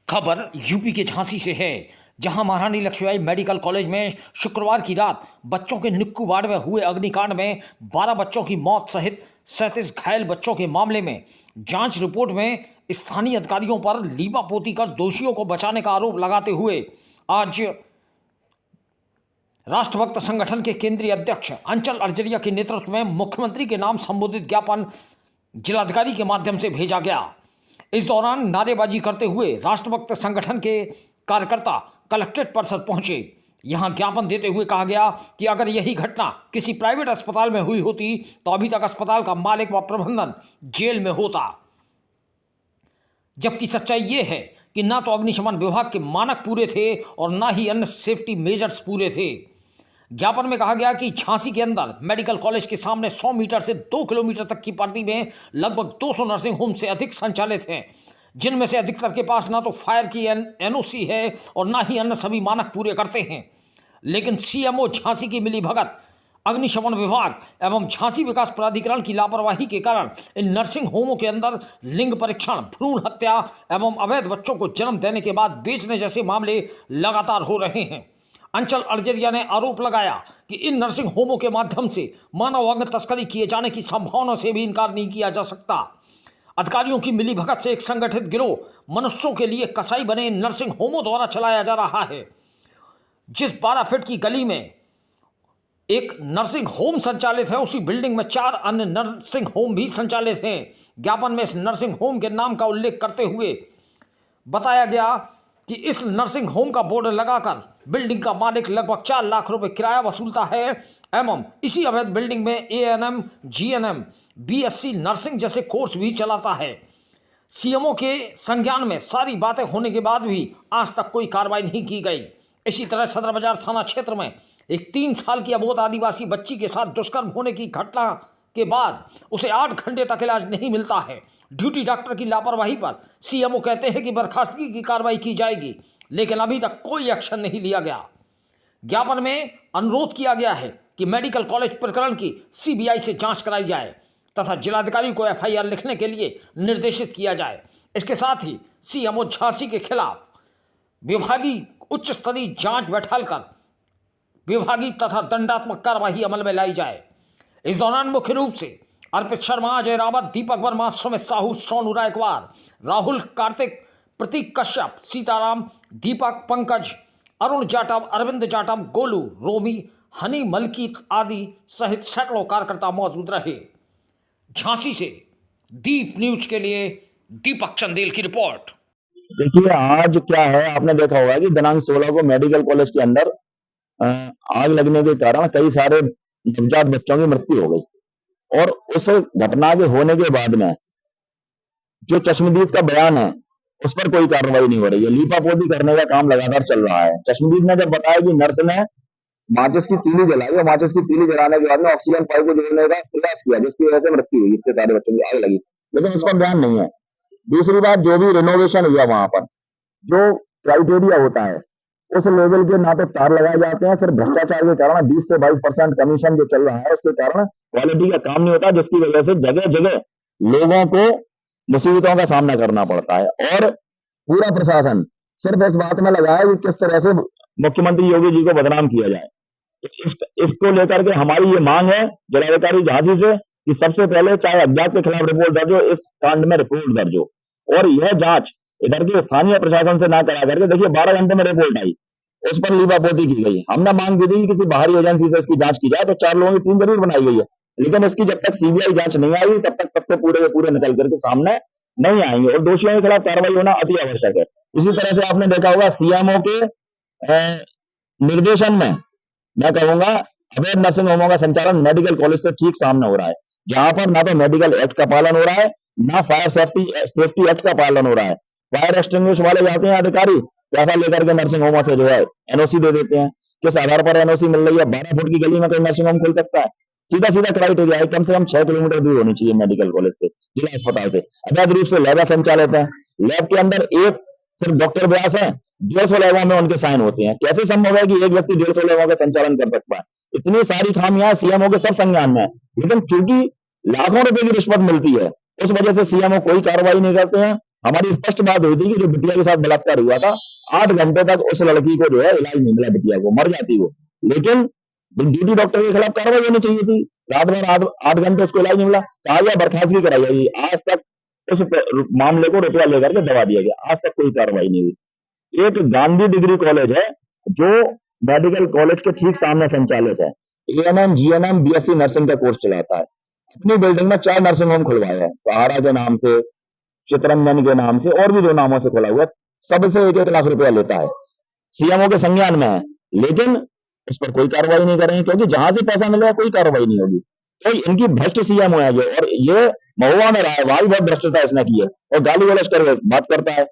खबर यूपी के झांसी से है, जहां महारानी लक्ष्मीबाई मेडिकल कॉलेज में शुक्रवार की रात बच्चों के निक्कू वार्ड में हुए अग्निकांड में 12 बच्चों की मौत सहित 37 घायल बच्चों के मामले में जांच रिपोर्ट में स्थानीय अधिकारियों पर लीपापोती कर दोषियों को बचाने का आरोप लगाते हुए आज राष्ट्रभक्त संगठन के केंद्रीय अध्यक्ष अंचल अरजरिया के नेतृत्व में मुख्यमंत्री के नाम संबोधित ज्ञापन जिलाधिकारी के माध्यम से भेजा गया। इस दौरान नारेबाजी करते हुए राष्ट्रभक्त संगठन के कार्यकर्ता कलेक्ट्रेट परिसर पहुंचे। यहां ज्ञापन देते हुए कहा गया कि अगर यही घटना किसी प्राइवेट अस्पताल में हुई होती तो अभी तक अस्पताल का मालिक व प्रबंधन जेल में होता। जबकि सच्चाई ये है कि ना तो अग्निशमन विभाग के मानक पूरे थे और ना ही अन्य सेफ्टी मेजर्स पूरे थे। ज्ञापन में कहा गया कि झांसी के अंदर मेडिकल कॉलेज के सामने 100 मीटर से 2 किलोमीटर तक की परिधि में लगभग 200 नर्सिंग होम से अधिक संचालित हैं, जिनमें से अधिकतर के पास ना तो फायर की एनओसी है और ना ही अन्य सभी मानक पूरे करते हैं। लेकिन सीएमओ झांसी की मिलीभगत, अग्निशमन विभाग एवं झांसी विकास प्राधिकरण की लापरवाही के कारण इन नर्सिंग होमों के अंदर लिंग परीक्षण, भ्रूण हत्या एवं अवैध बच्चों को जन्म देने के बाद बेचने जैसे मामले लगातार हो रहे हैं। अंचल अरजरिया ने आरोप लगाया कि इन नर्सिंग होमों के माध्यम से मानव अंग तस्करी किए जाने की संभावना से भी इनकार नहीं किया जा सकता। अधिकारियों की मिलीभगत से एक संगठित गिरोह मनुष्यों के लिए कसाई बने इन नर्सिंग होमों द्वारा चलाया जा रहा है। जिस 12 फीट की गली में एक नर्सिंग होम संचालित है, उसी बिल्डिंग में 4 अन्य नर्सिंग होम भी संचालित हैं। ज्ञापन में इस नर्सिंग होम के नाम का उल्लेख करते हुए बताया गया कि इस नर्सिंग होम का बोर्ड लगाकर बिल्डिंग का मालिक लगभग 4 लाख रुपए किराया वसूलता है एवं इसी अवैध बिल्डिंग में एएनएम, जीएनएम, बीएससी नर्सिंग जैसे कोर्स भी चलाता है। सीएमओ के संज्ञान में सारी बातें होने के बाद भी आज तक कोई कार्रवाई नहीं की गई। इसी तरह सदर बाजार थाना क्षेत्र में एक 3 साल की अबोध आदिवासी बच्ची के साथ दुष्कर्म होने की घटना के बाद उसे 8 घंटे तक इलाज नहीं मिलता है। ड्यूटी डॉक्टर की लापरवाही पर सीएमओ कहते हैं कि बर्खास्तगी की कार्रवाई की जाएगी, लेकिन अभी तक कोई एक्शन नहीं लिया गया। ज्ञापन में अनुरोध किया गया है कि मेडिकल कॉलेज प्रकरण की सीबीआई से जांच कराई जाए तथा जिलाधिकारी को एफआईआर लिखने के लिए निर्देशित किया जाए। इसके साथ ही सीएमओ झांसी के खिलाफ विभागीय उच्च स्तरीय जांच बैठाकर विभागीय तथा दंडात्मक कार्यवाही अमल में लाई जाए। इस दौरान मुख्य रूप से अर्पित शर्मा, अजय रावत, दीपक वर्मा, सुमित साहू, सोनू रायकवार, राहुल, कार्तिक, प्रतीक कश्यप, सीताराम, दीपक, पंकज, अरुण जाटव, अरविंद जाटव, गोलू, रोमी, हनी, मलकीत आदि सहित सैकड़ों कार्यकर्ता मौजूद रहे। झांसी से दीप न्यूज के लिए दीपक चंदेल की रिपोर्ट। देखिए, आज क्या है, आपने देखा होगा कि दिनांक 16 को मेडिकल कॉलेज के अंदर आग लगने के कारण कई सारे नवजात बच्चों की मृत्यु हो गई और उस घटना के होने के बाद में जो चश्मदीद का बयान है उस पर कोई कार्रवाई नहीं हो रही है। लीपापोती करने का काम लगातार चल रहा है। चश्मदीद ने जब बताया कि नर्स ने माचिस की तीली जलाई और माचिस की तीली जलाने के बाद में ऑक्सीजन पाइप को जोड़ने का प्रयास किया, जिसकी वजह से मृत्यु हुई, इतने सारे बच्चों की आग लगी, लेकिन उस पर ध्यान नहीं है। दूसरी बात, जो भी रिनोवेशन हुआ वहां पर जो क्राइटेरिया होता है उस लेवल के ना तो तार लगाए जाते हैं, सिर्फ भ्रष्टाचार के कारण 20 से 22% कमीशन जो चल रहा है उसके कारण क्वालिटी का काम नहीं होता, जिसकी वजह से जगह जगह लोगों को मुसीबतों का सामना करना पड़ता है। और पूरा प्रशासन सिर्फ इस बात में लगा है कि किस तरह से मुख्यमंत्री योगी जी को बदनाम किया जाए। इसको लेकर के हमारी ये मांग है जिलाधिकारी झांसी से कि सबसे पहले चाहे अज्ञात के खिलाफ रिपोर्ट दर्ज हो, इस कांड में रिपोर्ट दर्ज हो और यह जांच इधर के स्थानीय प्रशासन से ना करा करके, देखिए 12 घंटे में रिपोर्ट आई, उस पर लीपापोती की गई। हमने मांग की थी कि किसी बाहरी एजेंसी से इसकी जांच की जाए, तो 4 लोगों की टीम जरूर बनाई गई है, लेकिन इसकी जब तक सीबीआई जांच नहीं आई तब तक पूरे के पूरे निकल करके सामने नहीं आएंगे और दोषियों के खिलाफ कार्रवाई होना अति आवश्यक है। इसी तरह से आपने देखा होगा सीएमओ के निर्देशन में मैं कहूंगा अवैध नर्सिंग होमों का संचालन मेडिकल कॉलेज से ठीक सामने हो रहा है, जहां पर ना तो मेडिकल एक्ट का पालन हो रहा है, ना फायर सेफ्टी एक्ट का पालन हो रहा है। फायर एक्सटिंग्विश वाले जाते हैं अधिकारी, पैसा लेकर के नर्सिंग होमों से जो है एनओसी दे देते हैं। किस आधार पर एनओसी मिल रही है? 12 फुट की गली में कोई नर्सिंग होम खुल सकता है? सीधा सीधा क्राइटेरिया है, कम से कम 6 किलोमीटर दूर होनी चाहिए मेडिकल कॉलेज से, जिला अस्पताल से। अवैध रूप से लैब संचालित है, लैब के अंदर एक सिर्फ डॉक्टर व्यास है, 150 लैबों में उनके साइन होते हैं। कैसे संभव है कि एक व्यक्ति 150 लैबों का संचालन कर सकता है? इतनी सारी खामियां सीएमओ के सब संज्ञान में है, लेकिन चूंकि लाखों रुपए की रिश्वत मिलती है उस वजह से सीएमओ कोई कार्रवाई नहीं करते हैं। हमारी स्पष्ट बात हुई थी कि जो बिटिया के साथ बलात्कार हुआ था, 8 घंटे तक उस लड़की को जो है इलाज नहीं मिला, बिटिया को, मर जाती वो। लेकिन ड्यूटी डॉक्टर के खिलाफ कार्रवाई होनी चाहिए थी। रात भर 8 घंटे उसको इलाज नहीं मिला, कहा गया बर्खास्तगी कराई जाएगी। आज तक उस मामले को रुपया लेकर के दबा दिया गया, आज तक कोई कार्रवाई नहीं हुई। एक गांधी डिग्री कॉलेज है जो मेडिकल कॉलेज के ठीक सामने संचालित है, एएनएम, जीएनएम, बीएससी नर्सिंग का कोर्स चलाता है। अपनी बिल्डिंग में 4 नर्सिंग होम खुलवाए हैं, सहारा के नाम से, चितरंजन के नाम से, और भी 2 नामों से खुला हुआ है। सबसे 1-1 लाख रुपया लेता है, सीएमओ के संज्ञान में है, लेकिन इस पर कोई कार्रवाई नहीं करेंगे, क्योंकि जहां से पैसा मिलेगा कोई कार्रवाई नहीं होगी। तो इनकी भ्रष्ट सीएमओ है ये, और ये महुआ में रहा है, वहां भी बहुत भ्रष्टता इसने की है, और गाली गलौज कर बात करता है,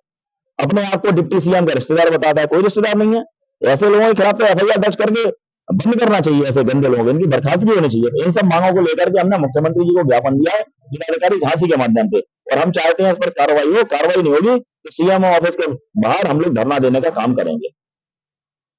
अपने आप को डिप्टी सीएम का रिश्तेदार बताता है। कोई रिश्तेदार नहीं है। ऐसे लोगों के खिलाफ तो एफआईआर दर्ज करके बंद करना चाहिए, ऐसे गंदे लोगों, इनकी बर्खास्तगी होनी चाहिए। इन सब मांगों को लेकर के हमने मुख्यमंत्री जी को ज्ञापन दिया है, जिलाधिकारी झांसी के माध्यम से, और हम चाहते हैं इस पर कार्रवाई हो। कार्रवाई नहीं होगी तो सीएमओ ऑफिस के बाहर हम लोग धरना देने का काम करेंगे।